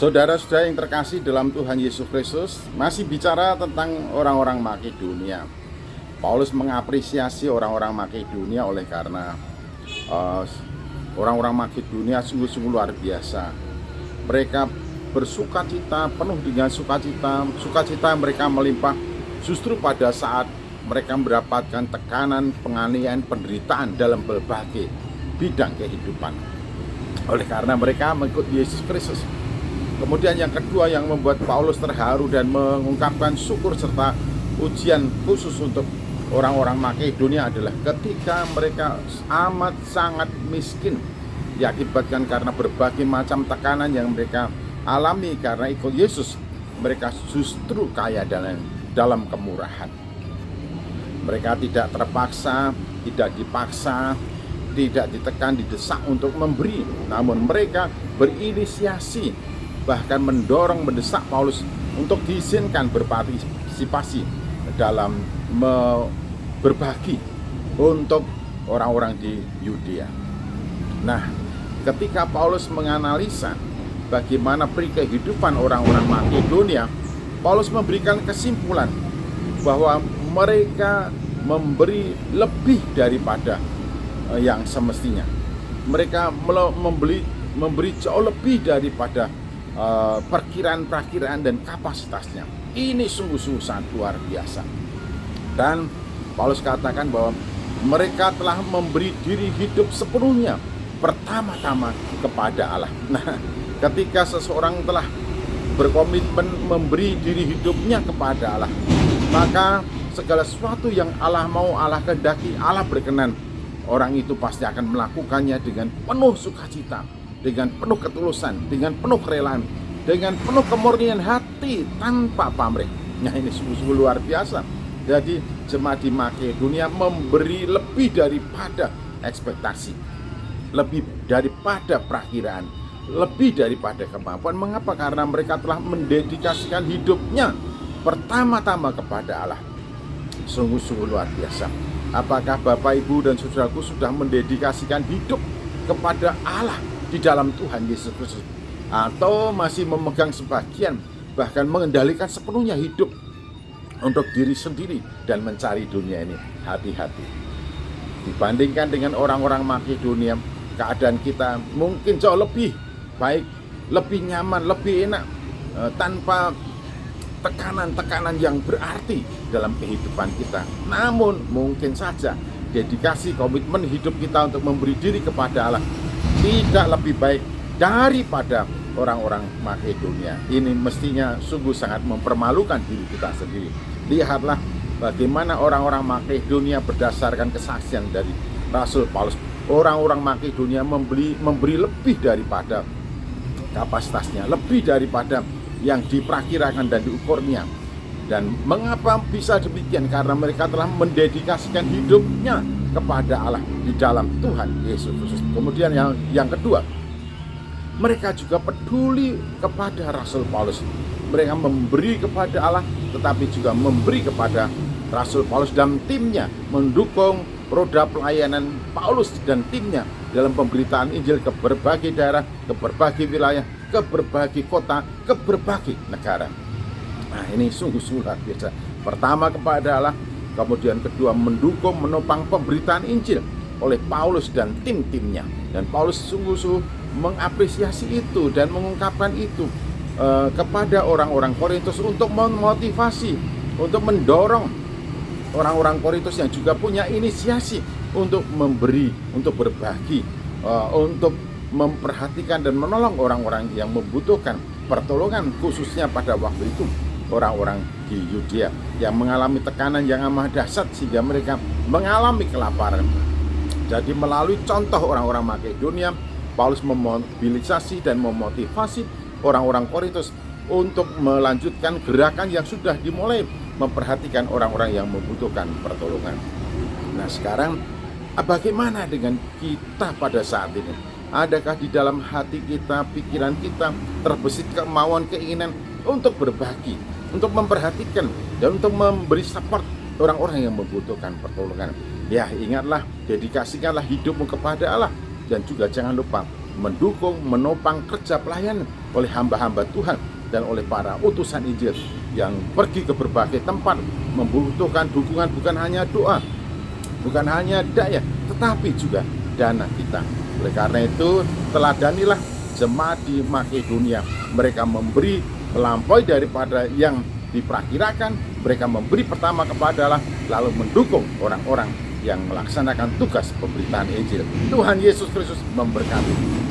Saudara-saudara yang terkasih dalam Tuhan Yesus Kristus, masih bicara tentang orang-orang Makedonia. Paulus mengapresiasi orang-orang Makedonia oleh karena orang-orang Makedonia sungguh-sungguh luar biasa. Mereka bersukacita, penuh dengan sukacita mereka melimpah justru pada saat mereka mendapatkan tekanan, penganiayaan, penderitaan dalam berbagai bidang kehidupan. Oleh karena mereka mengikuti Yesus Kristus. Kemudian yang kedua yang membuat Paulus terharu dan mengungkapkan syukur serta ujian khusus untuk orang-orang Makedonia adalah ketika mereka amat sangat miskin diakibatkan karena berbagai macam tekanan yang mereka alami karena ikut Yesus. Mereka justru kaya dalam kemurahan. Mereka tidak terpaksa, tidak dipaksa, tidak ditekan, didesak untuk memberi, namun mereka berinisiasi, bahkan mendorong, mendesak Paulus untuk diizinkan berpartisipasi dalam berbagi untuk orang-orang di Yudea. Nah, ketika Paulus menganalisa bagaimana kehidupan orang-orang Makedonia, Paulus memberikan kesimpulan bahwa mereka memberi lebih daripada yang semestinya. Mereka memberi jauh lebih daripada perkiraan dan kapasitasnya. Ini sungguh-sungguh sangat luar biasa. Dan Paulus katakan bahwa mereka telah memberi diri hidup sepenuhnya pertama-tama kepada Allah. Nah, ketika seseorang telah berkomitmen memberi diri hidupnya kepada Allah, maka segala sesuatu yang Allah mau, Allah kehendaki, Allah berkenan, orang itu pasti akan melakukannya dengan penuh sukacita, dengan penuh ketulusan, dengan penuh kerelaan, dengan penuh kemurnian hati tanpa pamrih. Nah, ini sungguh-sungguh luar biasa. Jadi jemaat di Makedonia memberi lebih daripada ekspektasi, lebih daripada perakiraan, lebih daripada kemampuan. Mengapa? Karena mereka telah mendedikasikan hidupnya pertama-tama kepada Allah. Sungguh-sungguh luar biasa. Apakah Bapak, Ibu, dan saudaraku sudah mendedikasikan hidup kepada Allah di dalam Tuhan Yesus Kristus, atau masih memegang sebagian, bahkan mengendalikan sepenuhnya hidup untuk diri sendiri dan mencari dunia ini? Hati-hati. Dibandingkan dengan orang-orang Makedonia, keadaan kita mungkin jauh lebih baik, lebih nyaman, lebih enak, tanpa tekanan-tekanan yang berarti dalam kehidupan kita. Namun mungkin saja dedikasi, komitmen hidup kita untuk memberi diri kepada Allah tidak lebih baik daripada orang-orang Makedonia. Ini mestinya sungguh sangat mempermalukan diri kita sendiri. Lihatlah bagaimana orang-orang Makedonia berdasarkan kesaksian dari Rasul Paulus. Orang-orang Makedonia memberi lebih daripada kapasitasnya, lebih daripada yang diperkirakan dan diukurnya. Dan mengapa bisa demikian? Karena mereka telah mendedikasikan hidupnya kepada Allah di dalam Tuhan Yesus Kristus. Kemudian yang kedua, mereka juga peduli kepada Rasul Paulus. Mereka memberi kepada Allah, tetapi juga memberi kepada Rasul Paulus dan timnya, mendukung roda pelayanan Paulus dan timnya dalam pemberitaan Injil ke berbagai daerah, ke berbagai wilayah, ke berbagai kota, ke berbagai negara. Nah, ini sungguh-sungguh luar biasa. Pertama kepada Allah, kemudian kedua mendukung, menopang pemberitaan Injil oleh Paulus dan tim-timnya. Dan Paulus sungguh-sungguh mengapresiasi itu dan mengungkapkan itu kepada orang-orang Korintus untuk memotivasi, untuk mendorong orang-orang Korintus yang juga punya inisiasi untuk memberi, untuk berbagi, untuk memperhatikan dan menolong orang-orang yang membutuhkan pertolongan, khususnya pada waktu itu orang-orang di Yudea yang mengalami tekanan yang amat dahsyat sehingga mereka mengalami kelaparan. Jadi melalui contoh orang-orang Makedonia, Paulus memobilisasi dan memotivasi orang-orang Korintus untuk melanjutkan gerakan yang sudah dimulai, memperhatikan orang-orang yang membutuhkan pertolongan. Nah, sekarang bagaimana dengan kita pada saat ini? Adakah di dalam hati kita, pikiran kita terbesit kemauan, keinginan untuk berbagi, untuk memperhatikan, dan untuk memberi support orang-orang yang membutuhkan pertolongan? Ya, ingatlah, dedikasikanlah hidupmu kepada Allah. Dan juga jangan lupa mendukung, menopang kerja pelayanan oleh hamba-hamba Tuhan dan oleh para utusan Injil yang pergi ke berbagai tempat membutuhkan dukungan, bukan hanya doa, bukan hanya daya, tetapi juga dana kita. Oleh karena itu, teladanilah jemaat di Makedonia. Mereka memberi melampaui daripada yang diperkirakan. Mereka memberi pertama kepada Allah, lalu mendukung orang-orang yang melaksanakan tugas pemberitaan Injil. Tuhan Yesus Kristus memberkati.